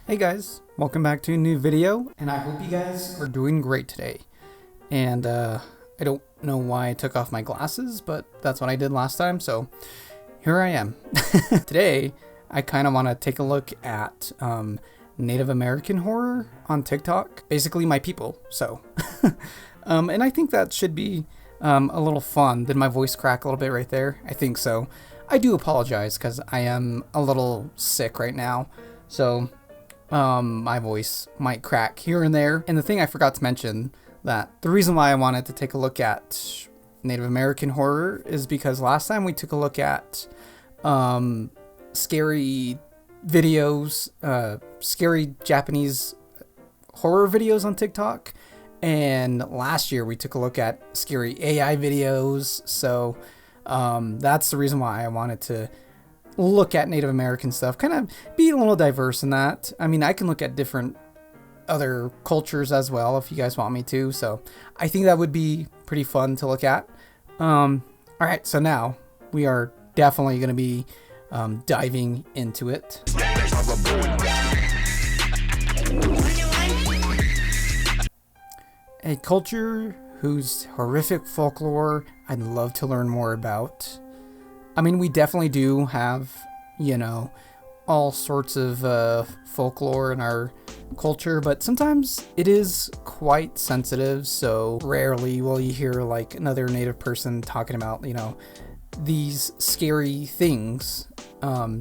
Hey guys, welcome back to a new video, and I hope you guys are doing great today. And I don't know why I took off my glasses, but that's what I did last time, so here I am. Today, I kind of want to take a look at Native American horror on TikTok. Basically my people, so. And I think that should be a little fun. Did my voice crack a little bit right there? I think so. I do apologize because I am a little sick right now, so my voice might crack here and there. And the thing I forgot to mention, that the reason why I wanted to take a look at Native American horror is because last time we took a look at scary videos, scary Japanese horror videos on TikTok, and last year we took a look at scary AI videos. So that's the reason why I wanted to look at Native American stuff, kind of be a little diverse in that. I mean, I can look at different other cultures as well if you guys want me to, so I think that would be pretty fun to look at. All right, so now we are definitely going to be diving into it. A culture whose horrific folklore I'd love to learn more about. I mean, we definitely do have, you know, all sorts of folklore in our culture, but sometimes it is quite sensitive, so rarely will you hear like another Native person talking about, you know, these scary things,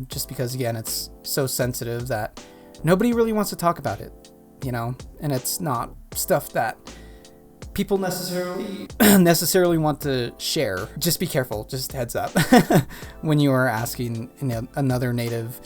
just because, again, it's so sensitive that nobody really wants to talk about it, you know, and it's not stuff that people necessarily want to share. Just be careful, just heads up, when you are asking another native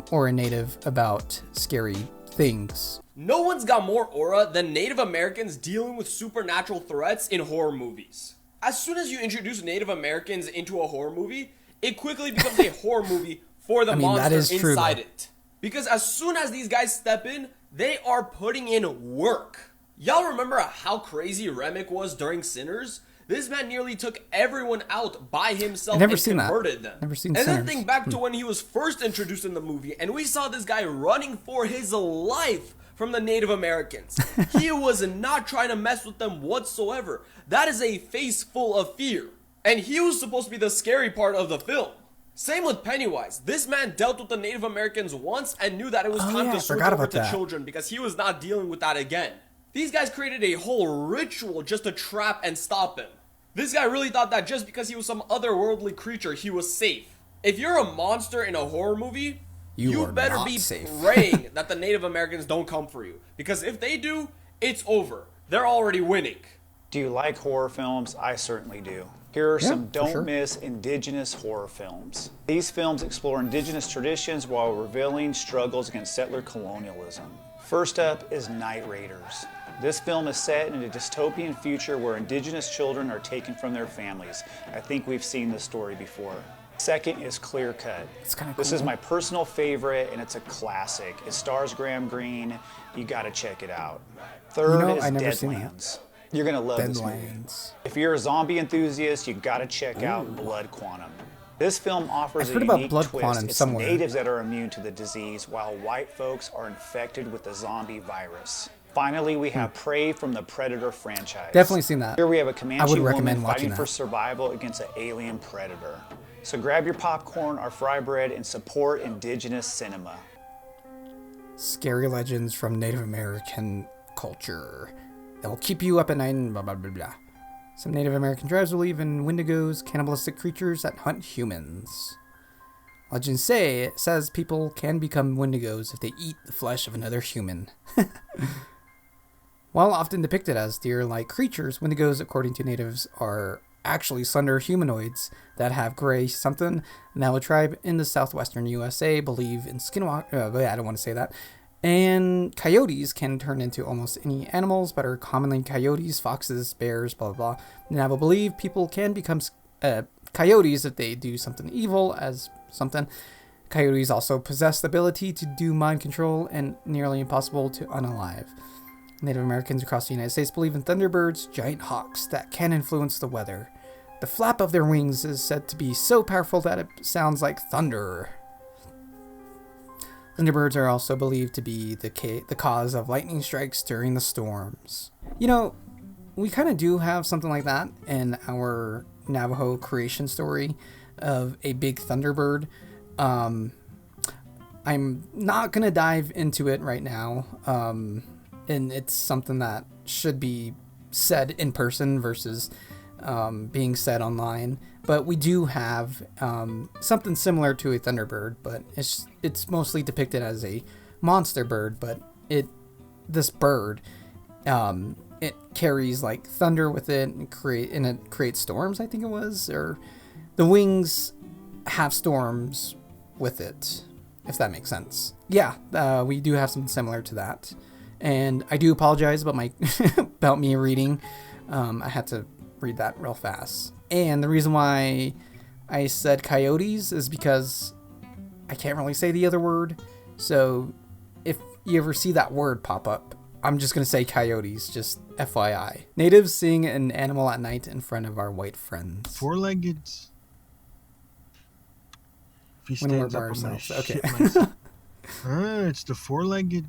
or a native about scary things. No one's got more aura than Native Americans dealing with supernatural threats in horror movies. As soon as you introduce Native Americans into a horror movie, it quickly becomes a horror movie for the monster inside it. Because as soon as these guys step in, they are putting in work. Y'all remember how crazy Remick was during Sinners? This man nearly took everyone out by himself and converted them. Never seen and Sinners. Then think back to when he was first introduced in the movie, and we saw this guy running for his life from the Native Americans. He was not trying to mess with them whatsoever. That is a face full of fear. And he was supposed to be the scary part of the film. Same with Pennywise. This man dealt with the Native Americans once and knew that it was time to switch over to children because he was not dealing with that again. These guys created a whole ritual just to trap and stop him. This guy really thought that just because he was some otherworldly creature, he was safe. If you're a monster in a horror movie, you better be praying that the Native Americans don't come for you. Because if they do, it's over. They're already winning. Do you like horror films? I certainly do. Here are some don't miss Indigenous horror films. These films explore Indigenous traditions while revealing struggles against settler colonialism. First up is Night Raiders. This film is set in a dystopian future where Indigenous children are taken from their families. I think we've seen this story before. Second is Clear Cut. It's kind of This cool. is my personal favorite, and it's a classic. It stars Graham Greene. You gotta check it out. Third is Deadlands. You're gonna love this movie. If you're a zombie enthusiast, you gotta check out Blood Quantum. This film offers a unique twist. It's natives that are immune to the disease, while white folks are infected with the zombie virus. Finally, we have Prey from the Predator franchise. Definitely seen that. Here we have a Comanche woman fighting for survival against an alien predator. So grab your popcorn or fry bread and support Indigenous cinema. Scary legends from Native American culture. They'll keep you up at night and blah blah blah blah. Some Native American tribes believe in Wendigos, cannibalistic creatures that hunt humans. Legends say it says people can become Wendigos if they eat the flesh of another human. While often depicted as deer-like creatures, Wendigos, according to natives, are actually slender humanoids that have gray something. Now, a tribe in the southwestern USA believe in skinwalkers. I don't want to say that. And coyotes can turn into almost any animals, but are commonly coyotes, foxes, bears, blah, blah, blah. Navajo believe people can become coyotes if they do something evil as something. Coyotes also possess the ability to do mind control and nearly impossible to unalive. Native Americans across the United States believe in thunderbirds, giant hawks that can influence the weather. The flap of their wings is said to be so powerful that it sounds like thunder. Thunderbirds are also believed to be the cause of lightning strikes during the storms. You know, we kind of do have something like that in our Navajo creation story of a big thunderbird. I'm not going to dive into it right now, and it's something that should be said in person versus being said online. But we do have something similar to a thunderbird, but it's mostly depicted as a monster bird. But this bird, it carries like thunder with it and it creates storms, I think it was, or the wings have storms with it, if that makes sense. Yeah, we do have something similar to that. And I do apologize about about me reading. I had to read that real fast. And the reason why I said coyotes is because I can't really say the other word. So if you ever see that word pop up, I'm just going to say coyotes, just FYI. Natives seeing an animal at night in front of our white friends. Four-legged. If he stands up, I'm going to shit myself. It's the four-legged.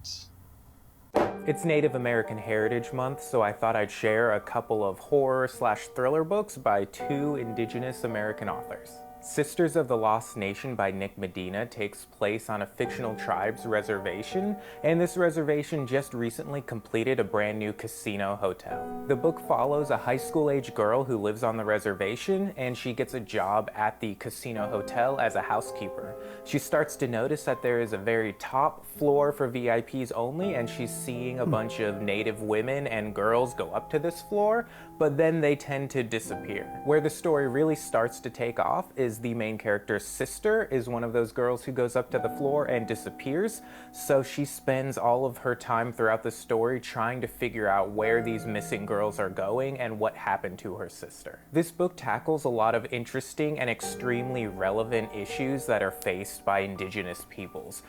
It's Native American Heritage Month, so I thought I'd share a couple of horror/thriller books by two Indigenous American authors. Sisters of the Lost Nation by Nick Medina takes place on a fictional tribe's reservation, and this reservation just recently completed a brand new casino hotel. The book follows a high school age girl who lives on the reservation, and she gets a job at the casino hotel as a housekeeper. She starts to notice that there is a very top floor for VIPs only, and she's seeing a bunch of native women and girls go up to this floor, but then they tend to disappear. Where the story really starts to take off is the main character's sister is one of those girls who goes up to the floor and disappears, so she spends all of her time throughout the story trying to figure out where these missing girls are going and what happened to her sister. This book tackles a lot of interesting and extremely relevant issues that are faced by Indigenous peoples.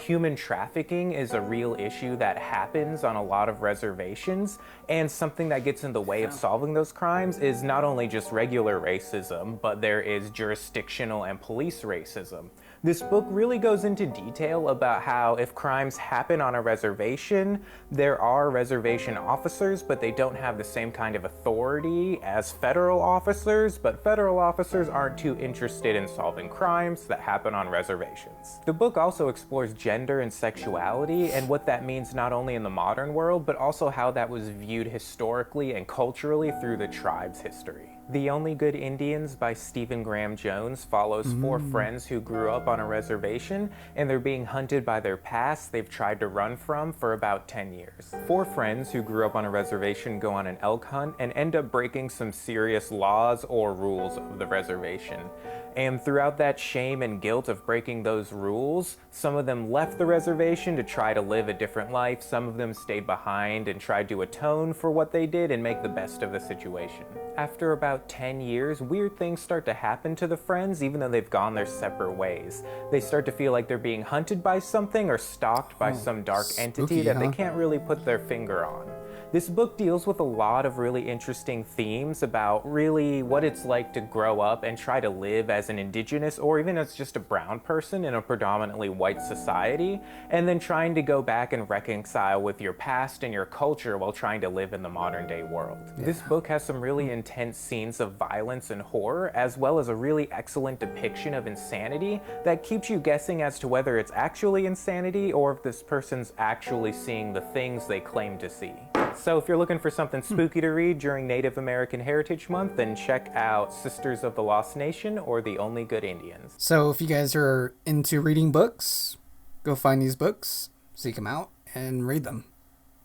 Human trafficking is a real issue that happens on a lot of reservations, and something that gets in the way of solving those crimes is not only just regular racism, but there is jurisdictional and police racism. This book really goes into detail about how if crimes happen on a reservation, there are reservation officers, but they don't have the same kind of authority as federal officers, but federal officers aren't too interested in solving crimes that happen on reservations. The book also explores gender and sexuality and what that means not only in the modern world, but also how that was viewed historically and culturally through the tribe's history. The Only Good Indians by Stephen Graham Jones follows four friends who grew up on a reservation, and they're being hunted by their past they've tried to run from for about 10 years. Four friends who grew up on a reservation go on an elk hunt and end up breaking some serious laws or rules of the reservation. And throughout that shame and guilt of breaking those rules, some of them left the reservation to try to live a different life. Some of them stayed behind and tried to atone for what they did and make the best of the situation. After about 10 years, weird things start to happen to the friends, even though they've gone their separate ways. They start to feel like they're being hunted by something or stalked by some dark entity that they can't really put their finger on. This book deals with a lot of really interesting themes about really what it's like to grow up and try to live as an Indigenous or even as just a brown person in a predominantly white society, and then trying to go back and reconcile with your past and your culture while trying to live in the modern day world. Yeah. This book has some really intense scenes of violence and horror, as well as a really excellent depiction of insanity that keeps you guessing as to whether it's actually insanity or if this person's actually seeing the things they claim to see. So if you're looking for something spooky to read during Native American Heritage Month, then check out Sisters of the Lost Nation or The Only Good Indians. So if you guys are into reading books, go find these books, seek them out, and read them.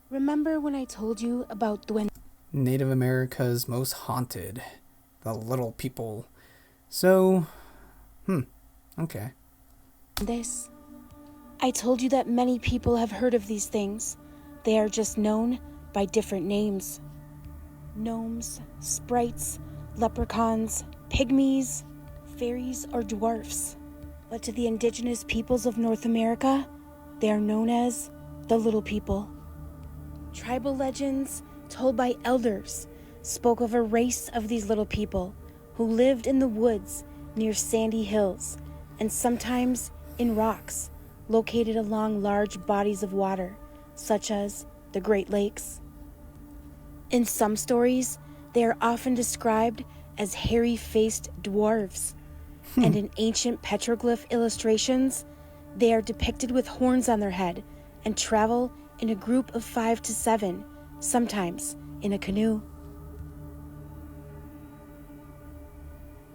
Remember when I told you about Native America's most haunted, the little people. So, okay. This. I told you that many people have heard of these things. They are just known by different names. Gnomes, sprites, leprechauns, pygmies, fairies, or dwarfs. But to the indigenous peoples of North America, they are known as the Little People. Tribal legends told by elders spoke of a race of these little people who lived in the woods near sandy hills and sometimes in rocks, located along large bodies of water, such as the Great Lakes. In some stories, they are often described as hairy-faced dwarves, and in ancient petroglyph illustrations, they are depicted with horns on their head and travel in a group of 5 to 7, sometimes in a canoe.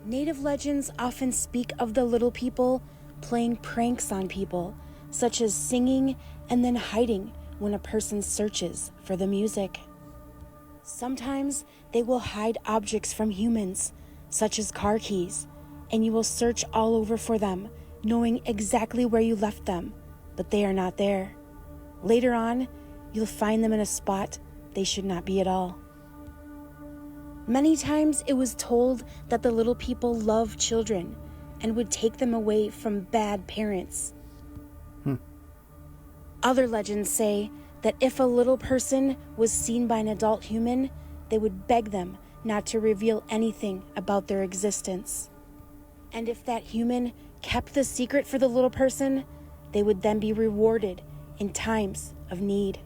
Native legends often speak of the little people playing pranks on people, such as singing and then hiding when a person searches for the music. Sometimes they will hide objects from humans, such as car keys, and you will search all over for them, knowing exactly where you left them, but they are not there. Later on, you'll find them in a spot they should not be at all. Many times it was told that the little people loved children and would take them away from bad parents. Other legends say that if a little person was seen by an adult human, they would beg them not to reveal anything about their existence. And if that human kept the secret for the little person, they would then be rewarded in times of need.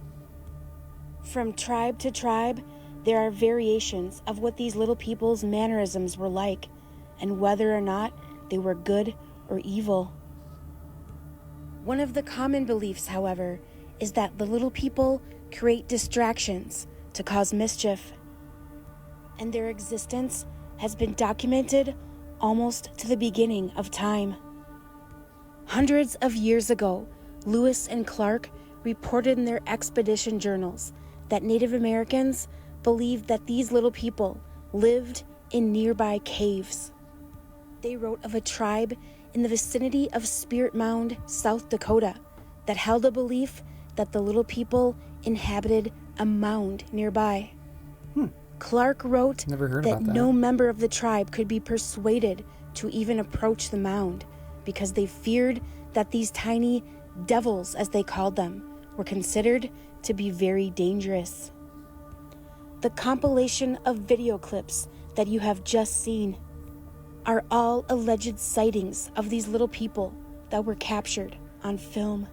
From tribe to tribe, there are variations of what these little people's mannerisms were like, and whether or not they were good or evil. One of the common beliefs, however, is that the little people create distractions to cause mischief, and their existence has been documented almost to the beginning of time. Hundreds of years ago, Lewis and Clark reported in their expedition journals that Native Americans believed that these little people lived in nearby caves. They wrote of a tribe in the vicinity of Spirit Mound, South Dakota, that held a belief that the little people inhabited a mound nearby. Clark wrote that no member of the tribe could be persuaded to even approach the mound because they feared that these tiny devils, as they called them, were considered to be very dangerous. The compilation of video clips that you have just seen are all alleged sightings of these little people that were captured on film.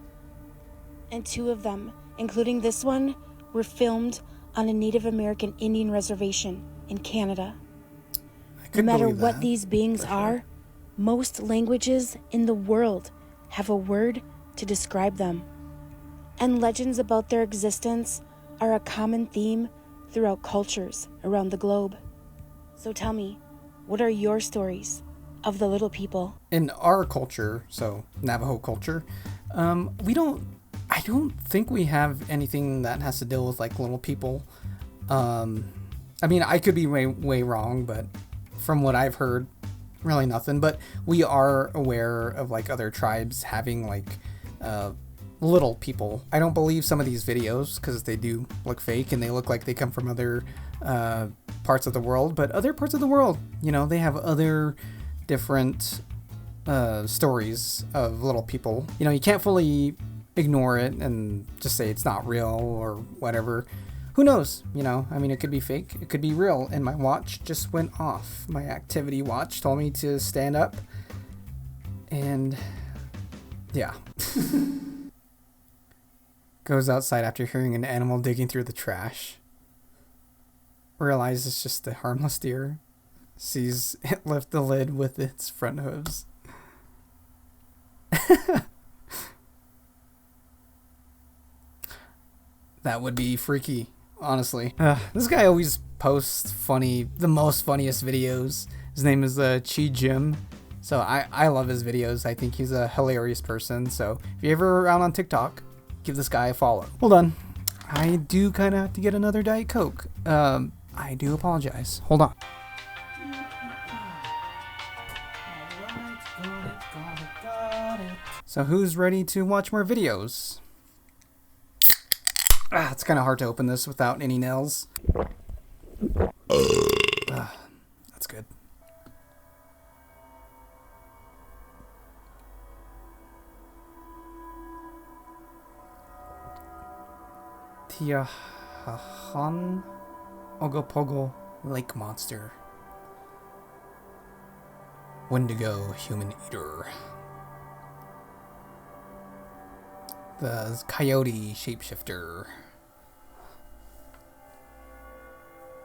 And 2 of them, including this one, were filmed on a Native American Indian reservation in Canada. No matter what these beings are, most languages in the world have a word to describe them. And legends about their existence are a common theme throughout cultures around the globe. So tell me, what are your stories of the little people? In our culture, so Navajo culture, I don't think we have anything that has to deal with like little people. I mean, I could be way wrong, but from what I've heard, really nothing. But we are aware of like other tribes having like little people. I don't believe some of these videos because they do look fake and they look like they come from other parts of the world. But other parts of the world, you know, they have other different stories of little people. You know, you can't fully ignore it and just say it's not real or whatever. Who knows? You know, I mean, it could be fake, it could be real. And my watch just went off. My activity watch told me to stand up. And yeah. Goes outside after hearing an animal digging through the trash. Realizes it's just a harmless deer. Sees it lift the lid with its front hooves. That would be freaky, honestly. This guy always posts the most funniest videos. His name is Chi Jim. So I love his videos. I think he's a hilarious person. So if you're ever around on TikTok, give this guy a follow. Hold on. I do kind of have to get another Diet Coke. I do apologize. Hold on. Got it. So who's ready to watch more videos? It's kind of hard to open this without any nails. That's good. Tiahahan Ogopogo Lake Monster. Wendigo Human Eater. The coyote shapeshifter.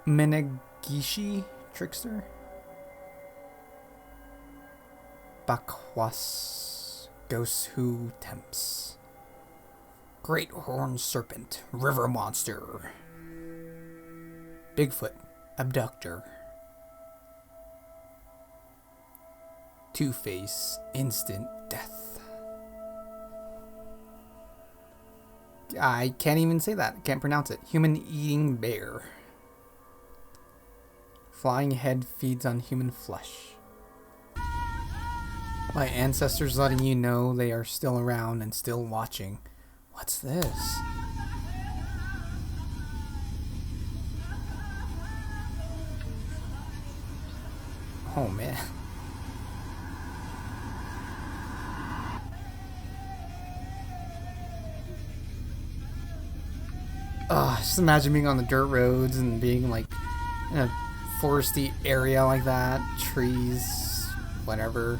Menegishi trickster. Bakwas ghost who tempts. Great horned serpent, river monster. Bigfoot, abductor. Two-Face, instant death. I can't even say that. Can't pronounce it. Human eating bear. Flying head feeds on human flesh. My ancestors letting you know they are still around and still watching. What's this? Oh man. Just imagine being on the dirt roads and being like in a foresty area like that. Trees, whatever.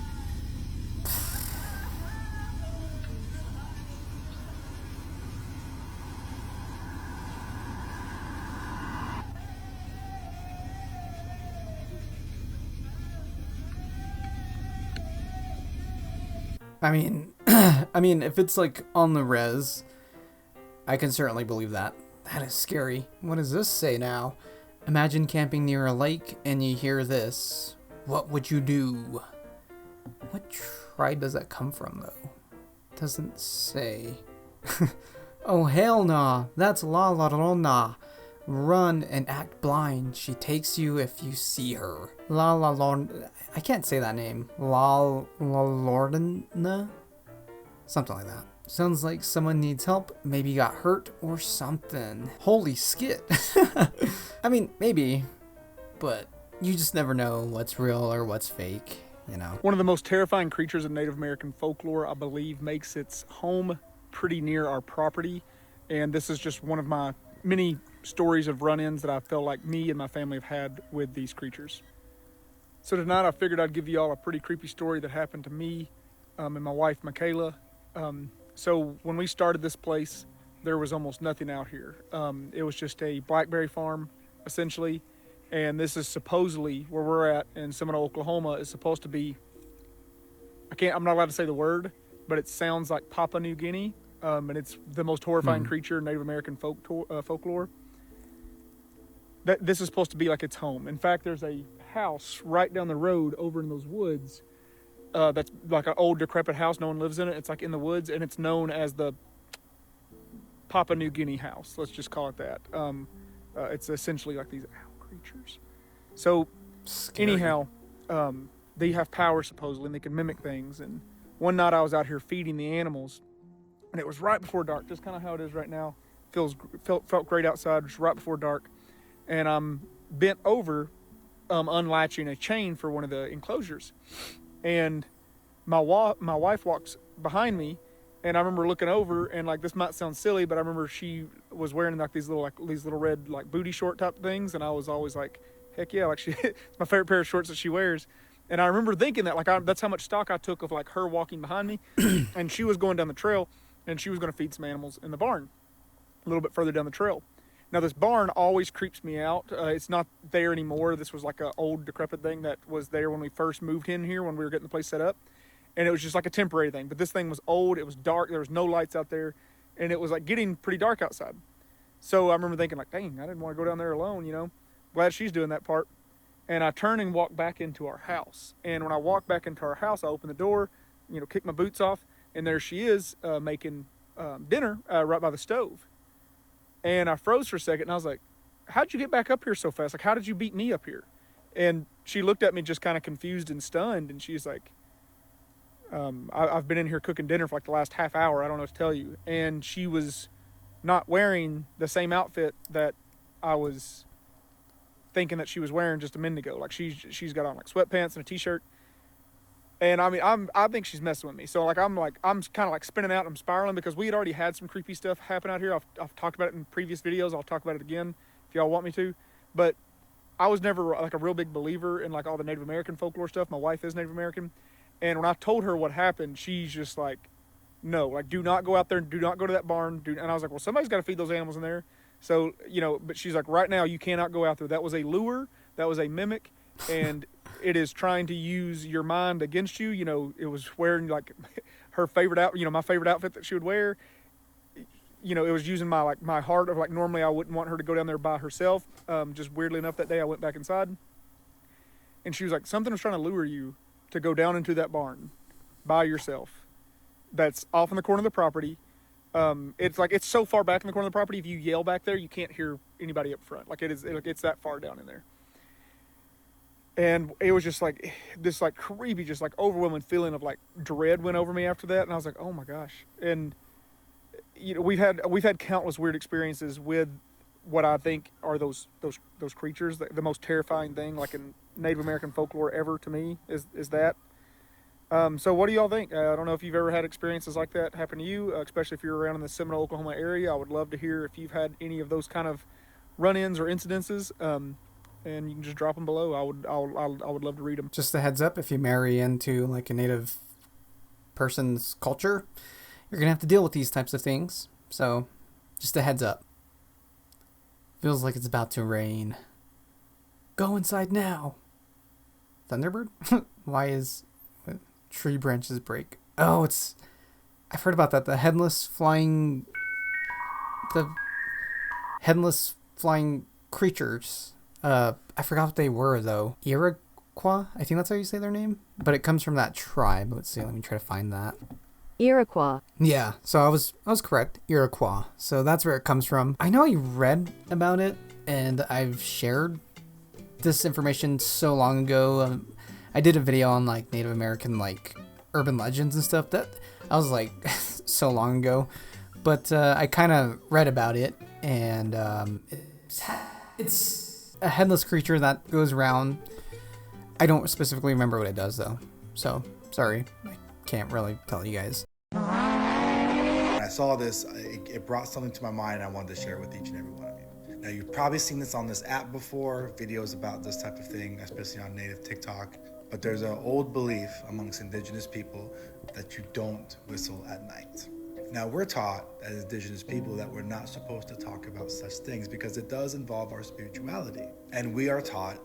I mean, if it's like on the res, I can certainly believe that. That is scary. What does this say now? Imagine camping near a lake and you hear this. What would you do? What tribe does that come from, though? Doesn't say. Oh, hell nah. That's La La La Nah. Run and act blind. She takes you if you see her. La La La. I can't say that name. La Lordna? Something like that. Sounds like someone needs help. Maybe got hurt or something. Holy skit. I mean, maybe. But you just never know what's real or what's fake, you know. One of the most terrifying creatures in Native American folklore, I believe, makes its home pretty near our property. And this is just one of my many stories of run-ins that I feel like me and my family have had with these creatures. So tonight I figured I'd give you all a pretty creepy story that happened to me and my wife, Michaela. So when we started this place, there was almost nothing out here. It was just a blackberry farm, essentially. And this is supposedly where we're at in Seminole, Oklahoma, is supposed to be, I'm not allowed to say the word, but it sounds like Papua New Guinea. And it's the most horrifying creature in Native American folklore. This is supposed to be like its home. In fact, there's a house right down the road over in those woods that's like an old decrepit house. No one lives in it. It's like in the woods, and it's known as the Papua New Guinea house. Let's just call it that. It's essentially like these owl creatures. So scary. Anyhow, they have power supposedly, and they can mimic things. And one night I was out here feeding the animals, and it was right before dark, just kind of how it is right now. Felt great outside, just right before dark. And I'm bent over, unlatching a chain for one of the enclosures. And my wife walks behind me, and I remember looking over, and like, this might sound silly, but I remember she was wearing like these little red like booty short type things, and I was always like, heck yeah, like it's my favorite pair of shorts that she wears. And I remember thinking that that's how much stock I took of like her walking behind me, and she was going down the trail, and she was going to feed some animals in the barn a little bit further down the trail. Now, this barn always creeps me out. It's not there anymore. This was like an old decrepit thing that was there when we first moved in here, when we were getting the place set up. And it was just like a temporary thing. But this thing was old. It was dark. There was no lights out there. And it was like getting pretty dark outside. So I remember thinking like, dang, I didn't want to go down there alone, you know. Glad she's doing that part. And I turn and walk back into our house. And when I walk back into our house, I open the door, you know, kick my boots off. And there she is making dinner right by the stove. And I froze for a second, and I was like, how'd you get back up here so fast? Like, how did you beat me up here? And she looked at me just kind of confused and stunned, and she's like, I've been in here cooking dinner for like the last half hour. I don't know what to tell you. And she was not wearing the same outfit that I was thinking that she was wearing just a minute ago. Like, she's got on like sweatpants and a t-shirt. And I mean, I think she's messing with me. So I'm kind of like spinning out and I'm spiraling, because we had already had some creepy stuff happen out here. I've talked about it in previous videos. I'll talk about it again if y'all want me to. But I was never like a real big believer in like all the Native American folklore stuff. My wife is Native American. And when I told her what happened, she's just like, no, like, do not go out there and do not go to that barn. And I was like, well, somebody's got to feed those animals in there. So, but she's like, right now you cannot go out there. That was a lure. That was a mimic. And it is trying to use your mind against you. It was wearing like her favorite my favorite outfit that she would wear. It was using my heart of, like, normally I wouldn't want her to go down there by herself. Just weirdly enough, that day I went back inside. And she was like, something was trying to lure you to go down into that barn by yourself. That's off in the corner of the property. It's so far back in the corner of the property, if you yell back there, you can't hear anybody up front. It's that far down in there. And it was just like this, like, creepy, just like overwhelming feeling of, like, dread went over me after that. And I was like, oh my gosh. And we've had countless weird experiences with what I think are those creatures. The most terrifying thing, like, in Native American folklore ever to me is that. So what do y'all think? I don't know if you've ever had experiences like that happen to you, especially if you're around in the Seminole, Oklahoma area. I would love to hear if you've had any of those kind of run-ins or incidences. And you can just drop them below. I would love to read them. Just a heads up, if you marry into, like, a native person's culture, you're gonna have to deal with these types of things. So, just a heads up. Feels like it's about to rain. Go inside now. Thunderbird? Why is tree branches break? Oh, I've heard about that. The headless flying creatures. I forgot what they were, though. Iroquois? I think that's how you say their name. But it comes from that tribe. Let's see. Let me try to find that. Iroquois. Yeah, so I was correct. Iroquois. So that's where it comes from. I know I read about it, and I've shared this information so long ago. I did a video on, like, Native American, like, urban legends and stuff. That I was like so long ago. But I kind of read about it, and it's a headless creature that goes around. I don't specifically remember what it does, though. So, sorry. I can't really tell you guys. When I saw this, it brought something to my mind, and I wanted to share it with each and every one of you. Now, you've probably seen this on this app before, videos about this type of thing, especially on native TikTok. But there's an old belief amongst indigenous people that you don't whistle at night. Now, we're taught as indigenous people that we're not supposed to talk about such things because it does involve our spirituality. And we are taught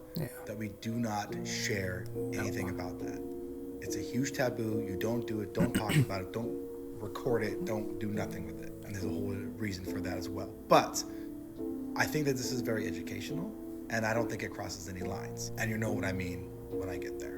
that we do not share anything about that. It's a huge taboo. You don't do it. Don't talk about it. Don't record it. Don't do nothing with it. And there's a whole reason for that as well. But I think that this is very educational, and I don't think it crosses any lines. And you know what I mean when I get there.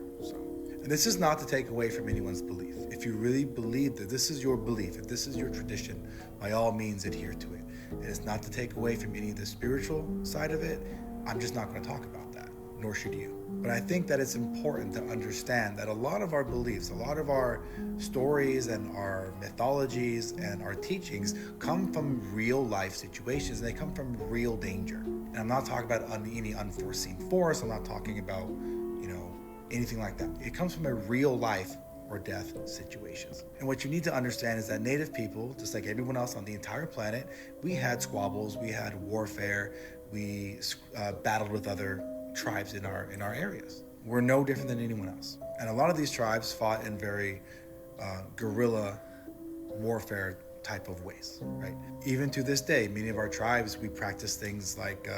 And this is not to take away from anyone's belief. If you really believe that this is your belief, if this is your tradition, by all means adhere to it. And it's not to take away from any of the spiritual side of it. I'm just not going to talk about that, nor should you. But I think that it's important to understand that a lot of our beliefs, a lot of our stories and our mythologies and our teachings come from real life situations, and they come from real danger. And I'm not talking about any unforeseen force. I'm not talking about, anything like that. It comes from a real life or death situations. And what you need to understand is that Native people, just like everyone else on the entire planet, we had squabbles, we had warfare, we battled with other tribes in our areas. We're no different than anyone else. And a lot of these tribes fought in very guerrilla warfare type of ways, right? Even to this day, many of our tribes, we practice things like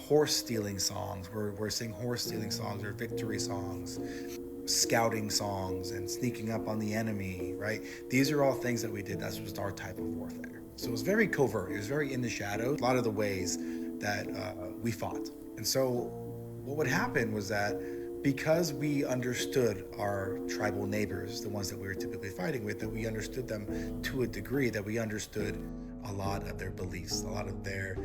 horse stealing songs. We're singing horse stealing songs or victory songs, scouting songs, and sneaking up on the enemy, right? These are all things that we did. That was our type of warfare. So it was very covert. It was very in the shadows. A lot of the ways that we fought. And so what would happen was that because we understood our tribal neighbors, the ones that we were typically fighting with, that we understood them to a degree, that we understood a lot of their beliefs, a lot of their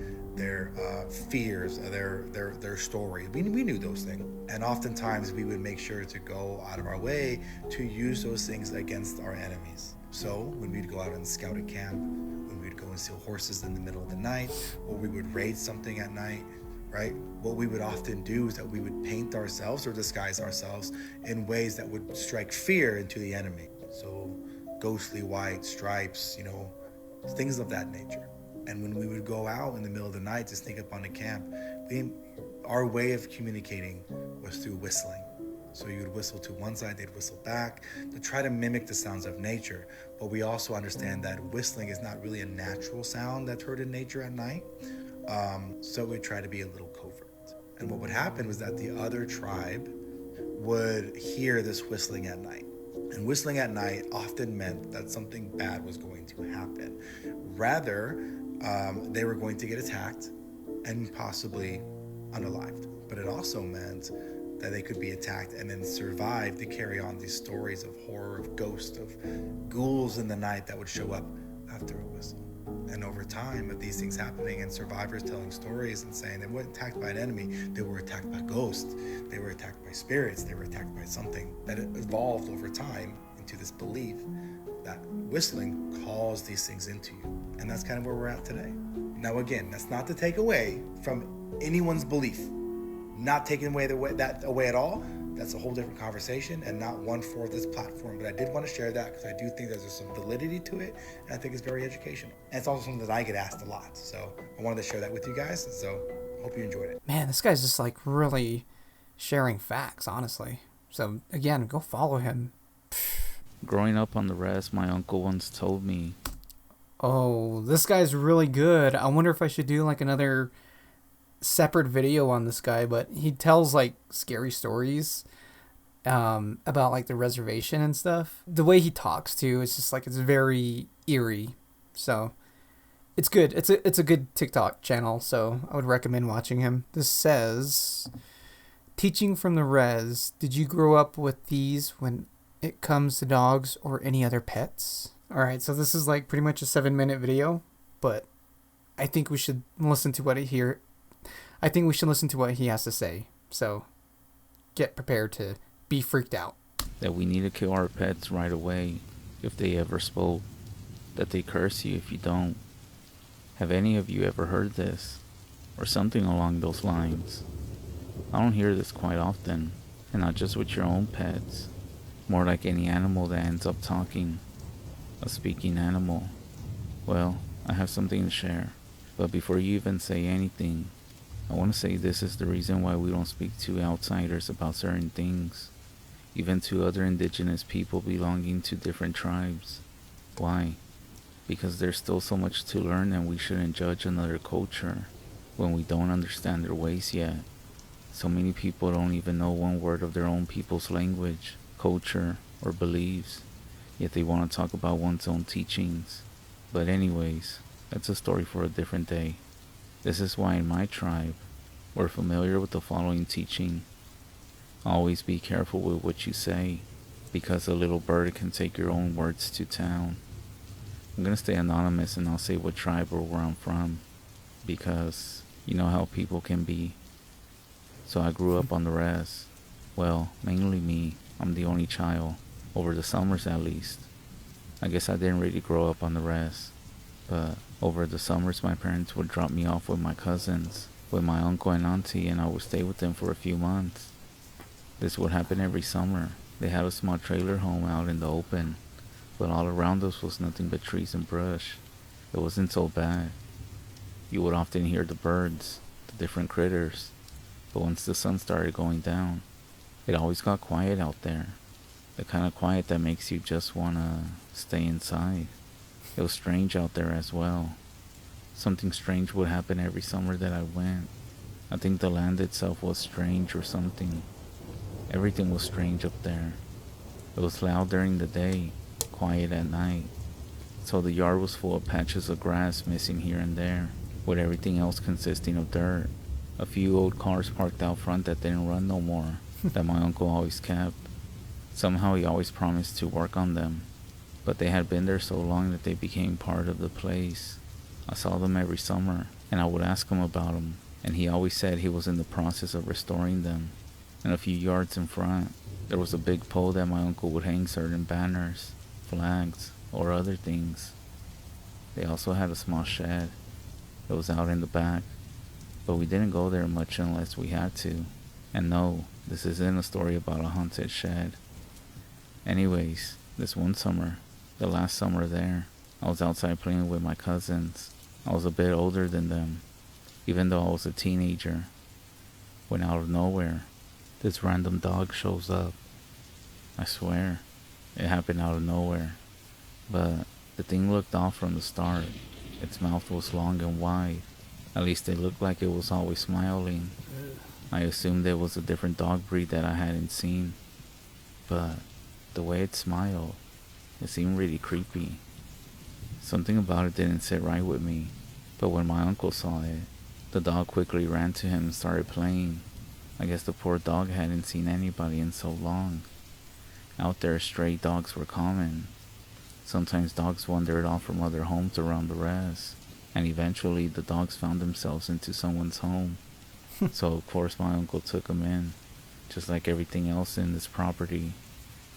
fears, their story. We knew those things. And oftentimes we would make sure to go out of our way to use those things against our enemies. So when we'd go out and scout a camp, when we'd go and steal horses in the middle of the night, or we would raid something at night, right? What we would often do is that we would paint ourselves or disguise ourselves in ways that would strike fear into the enemy. So ghostly white stripes, things of that nature. And when we would go out in the middle of the night to sneak up on a camp, our way of communicating was through whistling. So you would whistle to one side, they'd whistle back to try to mimic the sounds of nature. But we also understand that whistling is not really a natural sound that's heard in nature at night. So we try to be a little covert. And what would happen was that the other tribe would hear this whistling at night. And whistling at night often meant that something bad was going to happen. Rather, they were going to get attacked and possibly unalived. But it also meant that they could be attacked and then survive to carry on these stories of horror, of ghosts, of ghouls in the night that would show up after a whistle. And over time of these things happening and survivors telling stories and saying they weren't attacked by an enemy, they were attacked by ghosts, they were attacked by spirits, they were attacked by something, that it evolved over time into this belief that whistling calls these things into you. And that's kind of where we're at today. Now again, that's not to take away from anyone's belief. Not taking away that away at all. That's a whole different conversation and not one for this platform. But I did want to share that because I do think there's some validity to it, and I think it's very educational. And it's also something that I get asked a lot. So I wanted to share that with you guys. So hope you enjoyed it. Man, this guy's just like really sharing facts, honestly. So again, go follow him. Growing up on the res, my uncle once told me, oh, this guy's really good. I wonder if I should do like another separate video on this guy, but he tells like scary stories about like the reservation and stuff. The way he talks too, it's just like it's very eerie. So it's good. It's a good TikTok channel, so I would recommend watching him. This says, teaching from the res, did you grow up with these when it comes to dogs or any other pets? Alright, so this is like pretty much a 7-minute video, but I think we should listen to what he has to say. So get prepared to be freaked out. That we need to kill our pets right away if they ever spoke. That they curse you if you don't. Have any of you ever heard this? Or something along those lines? I don't hear this quite often. And not just with your own pets. More like any animal that ends up talking. A speaking animal. Well, I have something to share. But before you even say anything, I want to say this is the reason why we don't speak to outsiders about certain things, even to other indigenous people belonging to different tribes. Why? Because there's still so much to learn and we shouldn't judge another culture when we don't understand their ways yet. So many people don't even know one word of their own people's language, culture, or beliefs, yet they want to talk about one's own teachings. But anyways, that's a story for a different day. This is why in my tribe, we're familiar with the following teaching. Always be careful with what you say, because a little bird can take your own words to town. I'm gonna stay anonymous and I'll say what tribe or where I'm from, because you know how people can be. So I grew up on the res. Well, mainly me. I'm the only child, over the summers at least. I guess I didn't really grow up on the res, but over the summers my parents would drop me off with my cousins, with my uncle and auntie, and I would stay with them for a few months. This would happen every summer. They had a small trailer home out in the open, but all around us was nothing but trees and brush. It wasn't so bad. You would often hear the birds, the different critters, but once the sun started going down, it always got quiet out there. The kind of quiet that makes you just want to stay inside. It was strange out there as well. Something strange would happen every summer that I went. I think the land itself was strange or something. Everything was strange up there. It was loud during the day, quiet at night. So the yard was full of patches of grass missing here and there, with everything else consisting of dirt. A few old cars parked out front that didn't run no more, that my uncle always kept. Somehow he always promised to work on them, but they had been there so long that they became part of the place. I saw them every summer, and I would ask him about them, and he always said he was in the process of restoring them. And a few yards in front, there was a big pole that my uncle would hang certain banners, flags, or other things. They also had a small shed. It was out in the back, but we didn't go there much unless we had to. And no, this isn't a story about a haunted shed. Anyways, this one summer, the last summer there, I was outside playing with my cousins. I was a bit older than them, even though I was a teenager. When out of nowhere, this random dog shows up. I swear, it happened out of nowhere. But the thing looked off from the start. Its mouth was long and wide. At least it looked like it was always smiling. I assumed it was a different dog breed that I hadn't seen. But the way it smiled, it seemed really creepy. Something about it didn't sit right with me. But when my uncle saw it, the dog quickly ran to him and started playing. I guess the poor dog hadn't seen anybody in so long. Out there, stray dogs were common. Sometimes dogs wandered off from other homes around the res, and eventually the dogs found themselves into someone's home. So of course my uncle took them in, just like everything else in this property.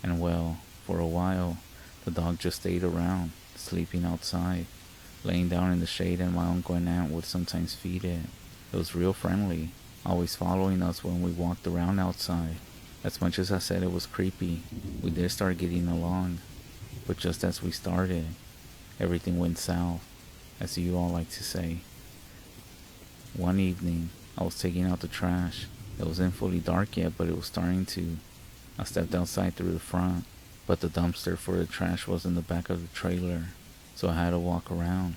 And well, for a while, the dog just stayed around, sleeping outside, laying down in the shade, and my uncle and aunt would sometimes feed it. It was real friendly, always following us when we walked around outside. As much as I said it was creepy, we did start getting along. But just as we started, everything went south, as you all like to say. One evening, I was taking out the trash. It wasn't fully dark yet, but it was starting to. I stepped outside through the front, but the dumpster for the trash was in the back of the trailer, so I had to walk around.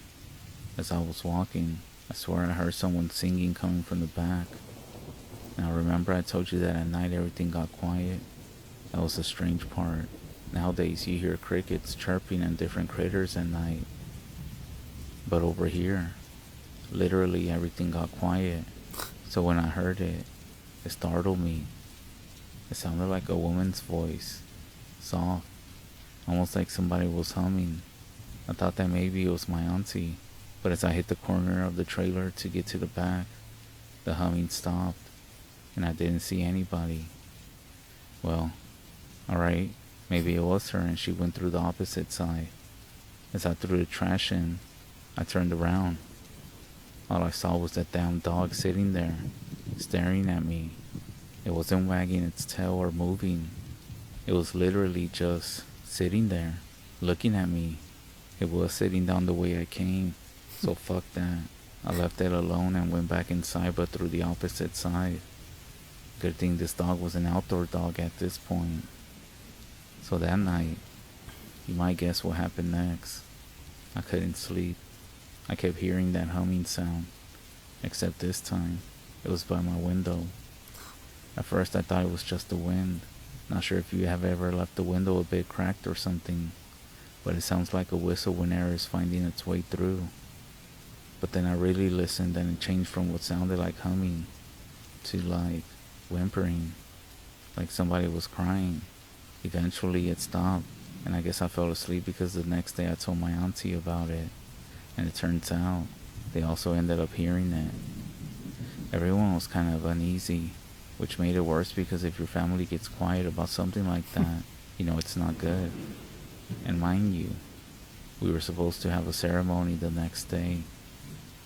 As I was walking, I swear I heard someone singing coming from the back. Now remember I told you that at night everything got quiet? That was the strange part. Nowadays you hear crickets chirping and different critters at night. But over here, literally everything got quiet. So when I heard it, it startled me. It sounded like a woman's voice, soft, almost like somebody was humming. I thought that maybe it was my auntie, but as I hit the corner of the trailer to get to the back, the humming stopped, and I didn't see anybody. Well, alright, maybe it was her and she went through the opposite side. As I threw the trash in, I turned around. All I saw was that damn dog sitting there, staring at me. It wasn't wagging its tail or moving. It was literally just sitting there, looking at me. It was sitting down the way I came, so fuck that. I left it alone and went back inside, but through the opposite side. Good thing this dog was an outdoor dog at this point. So that night, you might guess what happened next. I couldn't sleep. I kept hearing that humming sound, except this time, it was by my window. At first I thought it was just the wind. Not sure if you have ever left the window a bit cracked or something, but it sounds like a whistle when air is finding its way through. But then I really listened and it changed from what sounded like humming to like whimpering, like somebody was crying. Eventually it stopped, and I guess I fell asleep because the next day I told my auntie about it, and it turns out they also ended up hearing it. Everyone was kind of uneasy, which made it worse because if your family gets quiet about something like that, you know it's not good. And mind you, we were supposed to have a ceremony the next day.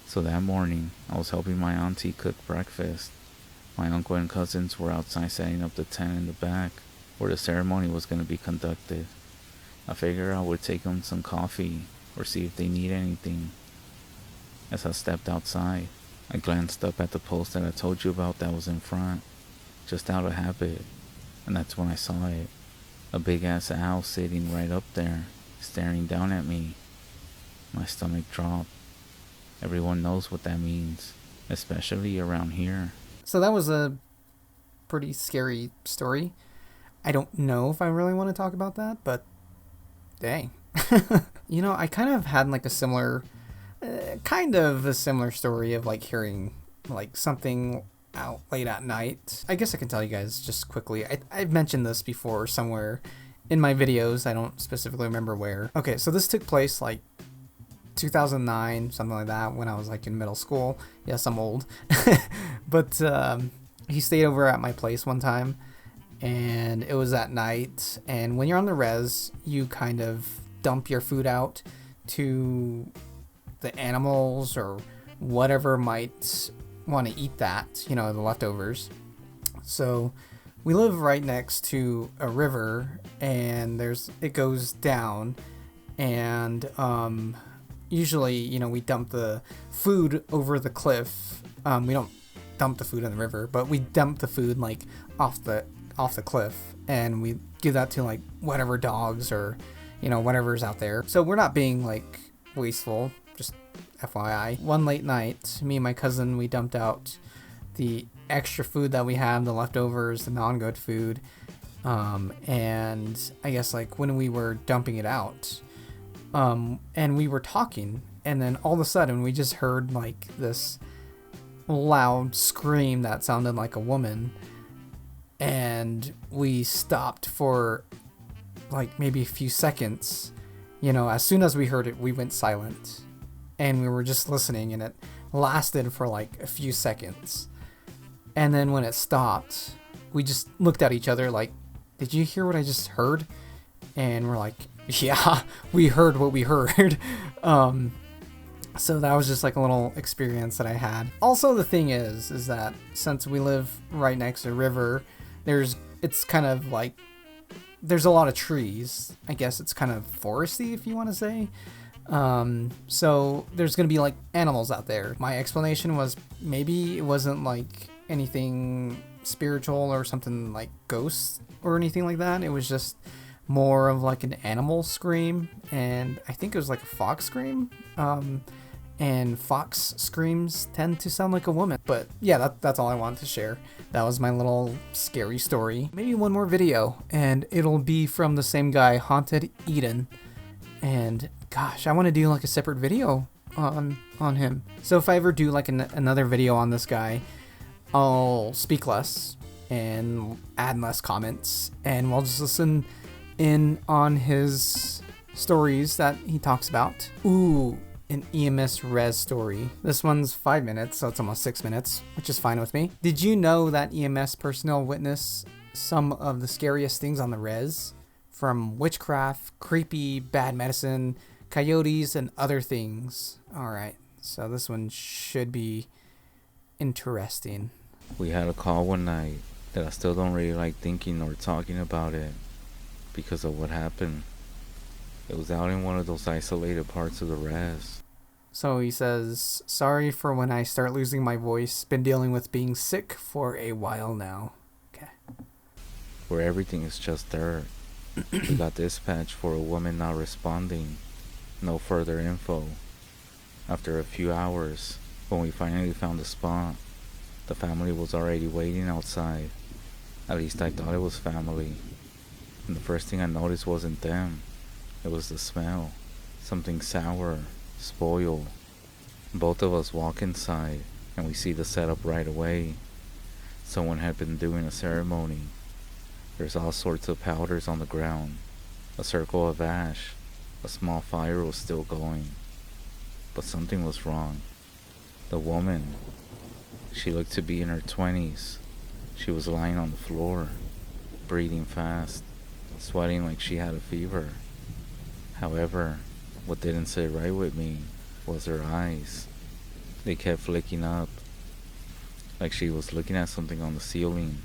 So that morning, I was helping my auntie cook breakfast. My uncle and cousins were outside setting up the tent in the back, where the ceremony was going to be conducted. I figured I would take them some coffee, or see if they need anything. As I stepped outside, I glanced up at the post that I told you about that was in front, just out of habit, and that's when I saw it. A big ass owl sitting right up there, staring down at me. My stomach dropped. Everyone knows what that means, especially around here. So that was a pretty scary story. I don't know if I really want to talk about that, but dang. You know, I kind of had like a similar story of like hearing like something out late at night. I guess I can tell you guys just quickly. I've mentioned this before somewhere in my videos. I don't specifically remember where. Okay, so this took place like 2009, something like that, when I was like in middle school. Yes, I'm old. But he stayed over at my place one time, and it was at night. And when you're on the res, you kind of dump your food out to the animals or whatever might want to eat that, you know, the leftovers. So we live right next to a river, and it goes down, and usually, you know, we dump the food over the cliff. We don't dump the food in the river, but we dump the food like off the cliff, and we give that to like whatever dogs or, you know, whatever's out there. So we're not being like wasteful, just FYI. One late night, me and my cousin, we dumped out the extra food that we had, the leftovers, the non-good food, and I guess like when we were dumping it out, and we were talking, and then all of a sudden we just heard like this loud scream that sounded like a woman, and we stopped for like maybe a few seconds. You know, as soon as we heard it, we went silent, and we were just listening, and it lasted for like a few seconds. And then when it stopped, we just looked at each other like, did you hear what I just heard? And we're like, yeah, we heard what we heard. So that was just like a little experience that I had. Also, the thing is that since we live right next to a river, it's kind of like, there's a lot of trees. I guess it's kind of foresty, if you want to say. So there's going to be like animals out there. My explanation was maybe it wasn't like anything spiritual or something like ghosts or anything like that. It was just more of like an animal scream, and I think it was like a fox scream. And fox screams tend to sound like a woman. But yeah, that's all I wanted to share. That was my little scary story. Maybe one more video, and it'll be from the same guy, Haunted Eden. And gosh, I want to do like a separate video on him. So if I ever do like another video on this guy, I'll speak less and add less comments, and we'll just listen in on his stories that he talks about. Ooh, an EMS res story. This one's 5 minutes, so it's almost 6 minutes, which is fine with me. Did you know that EMS personnel witness some of the scariest things on the res? From witchcraft, creepy, bad medicine, coyotes, and other things. Alright, so this one should be interesting. We had a call one night that I still don't really like thinking or talking about it because of what happened. It was out in one of those isolated parts of the res. So he says, sorry for when I start losing my voice. Been dealing with being sick for a while now. Okay. Where everything is just dirt. We got dispatched for a woman not responding. No further info. After a few hours, when we finally found the spot, the family was already waiting outside. At least I thought it was family. And the first thing I noticed wasn't them. It was the smell. Something sour, spoiled. Both of us walk inside, and we see the setup right away. Someone had been doing a ceremony. There's all sorts of powders on the ground. A circle of ash. A small fire was still going. But something was wrong. The woman, she looked to be in her 20s. She was lying on the floor, breathing fast, sweating like she had a fever. However, what didn't sit right with me was her eyes. They kept flicking up, like she was looking at something on the ceiling.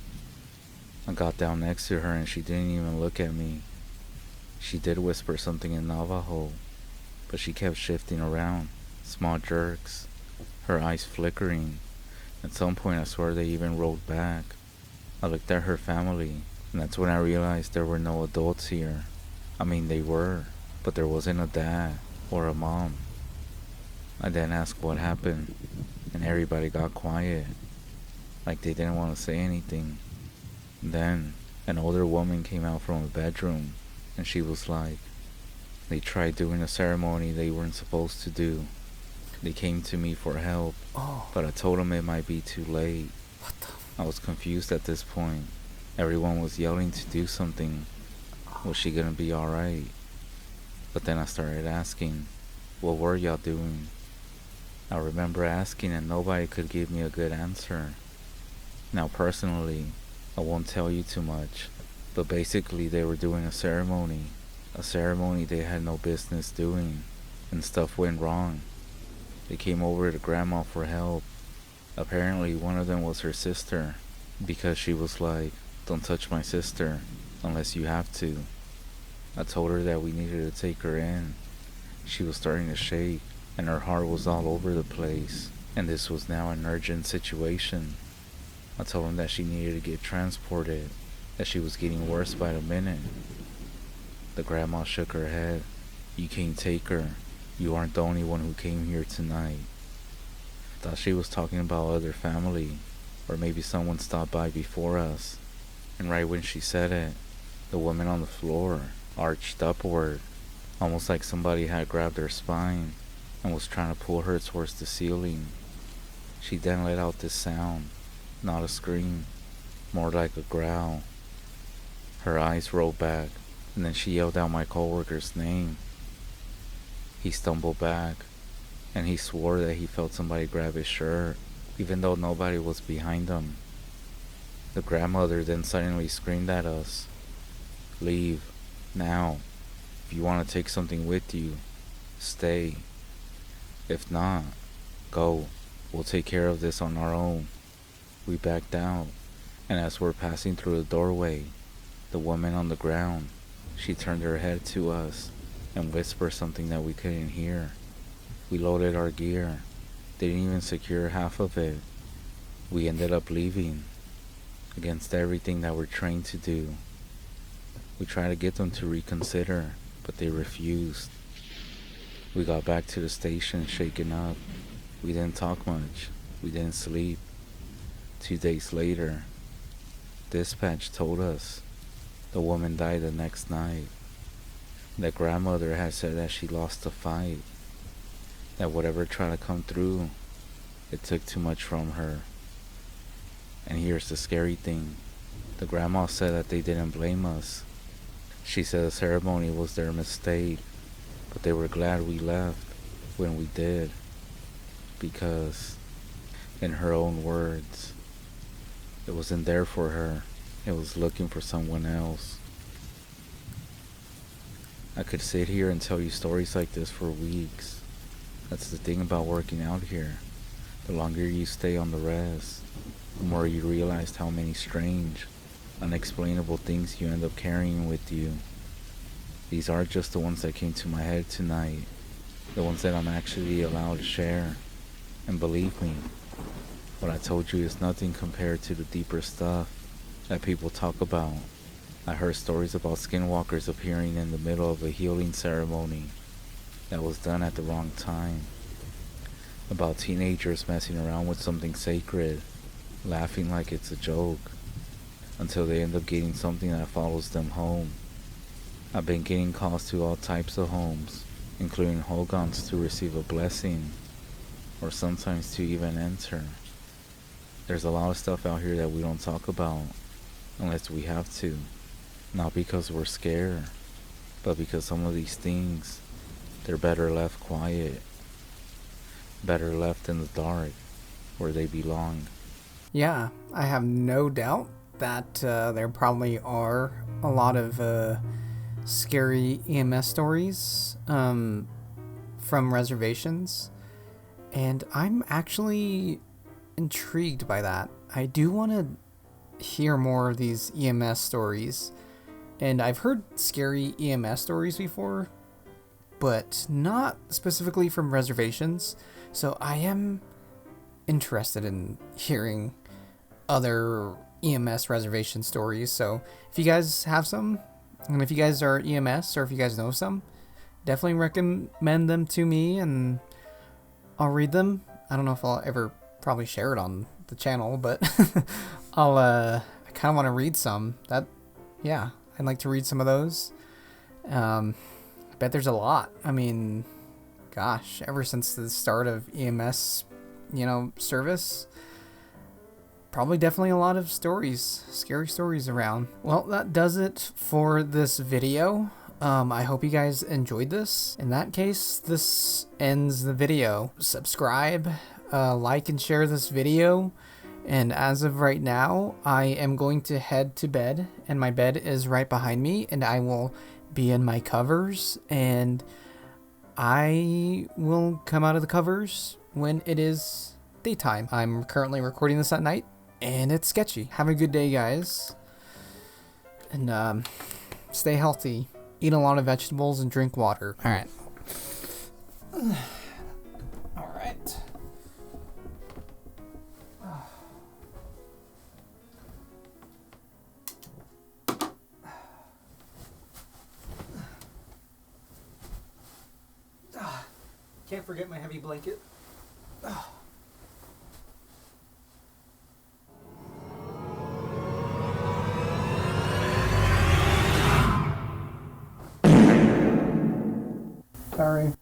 I got down next to her and she didn't even look at me. She did whisper something in Navajo, but she kept shifting around, small jerks, her eyes flickering. At some point I swear they even rolled back. I looked at her family, and that's when I realized there were no adults here. I mean, they were, but there wasn't a dad or a mom. I then asked what happened, and everybody got quiet, like they didn't want to say anything. Then, an older woman came out from a bedroom, and she was like, they tried doing a ceremony they weren't supposed to do. They came to me for help, but I told them it might be too late. I was confused at this point. Everyone was yelling to do something. Was she gonna be alright? But then I started asking, what were y'all doing? I remember asking and nobody could give me a good answer. Now personally, I won't tell you too much, but basically they were doing a ceremony they had no business doing, and stuff went wrong. They came over to Grandma for help. Apparently one of them was her sister, because she was like, don't touch my sister unless you have to. I told her that we needed to take her in. She was starting to shake, and her heart was all over the place, and this was now an urgent situation. I told him that she needed to get transported, that she was getting worse by the minute. The grandma shook her head. You can't take her. You aren't the only one who came here tonight. Thought she was talking about other family, or maybe someone stopped by before us. And right when she said it, the woman on the floor arched upward, almost like somebody had grabbed her spine and was trying to pull her towards the ceiling. She then let out this sound, not a scream, more like a growl. Her eyes rolled back, and then she yelled out my coworker's name. He stumbled back, and he swore that he felt somebody grab his shirt, even though nobody was behind him. The grandmother then suddenly screamed at us, "Leave, now. If you want to take something with you, stay. If not, go. We'll take care of this on our own." We backed out, and as we're passing through the doorway, the woman on the ground, she turned her head to us and whispered something that we couldn't hear. We loaded our gear, didn't even secure half of it. We ended up leaving, against everything that we're trained to do. We tried to get them to reconsider, but they refused. We got back to the station shaken up. We didn't talk much. We didn't sleep. 2 days later, dispatch told us the woman died the next night. The grandmother had said that she lost the fight, that whatever tried to come through, it took too much from her. And here's the scary thing. The grandma said that they didn't blame us. She said the ceremony was their mistake, but they were glad we left when we did, because, in her own words, it wasn't there for her. It was looking for someone else. I could sit here and tell you stories like this for weeks. That's the thing about working out here. The longer you stay on the res, the more you realize how many strange, unexplainable things you end up carrying with you. These are just the ones that came to my head tonight, the ones that I'm actually allowed to share. And believe me, what I told you is nothing compared to the deeper stuff that people talk about. I heard stories about skinwalkers appearing in the middle of a healing ceremony that was done at the wrong time, about teenagers messing around with something sacred, laughing like it's a joke, until they end up getting something that follows them home. I've been getting calls to all types of homes, including Hogans, to receive a blessing, or sometimes to even enter. There's a lot of stuff out here that we don't talk about, unless we have to. Not because we're scared, but because some of these things, they're better left quiet, better left in the dark, where they belong. Yeah, I have no doubt that there probably are a lot of scary EMS stories from reservations, and I'm actually intrigued by that. I do want to hear more of these EMS stories, and I've heard scary EMS stories before, but not specifically from reservations, so I am interested in hearing other EMS reservation stories. So if you guys have some, and if you guys are EMS, or if you guys know some, definitely recommend them to me and I'll read them. I don't know if I'll ever probably share it on the channel, but I kind of want to read some. I'd like to read some of those. Bet there's a lot. I mean, gosh, ever since the start of EMS, service, probably definitely a lot of stories, scary stories around. Well, that does it for this video. I hope you guys enjoyed this. In that case, this ends the video. Subscribe, like and share this video. And as of right now, I am going to head to bed, and my bed is right behind me, and I will be in my covers, and I will come out of the covers when it is daytime. I'm currently recording this at night, and it's sketchy. Have a good day, guys, and stay healthy. Eat a lot of vegetables and drink water. All right. can't forget my heavy blanket. Sorry.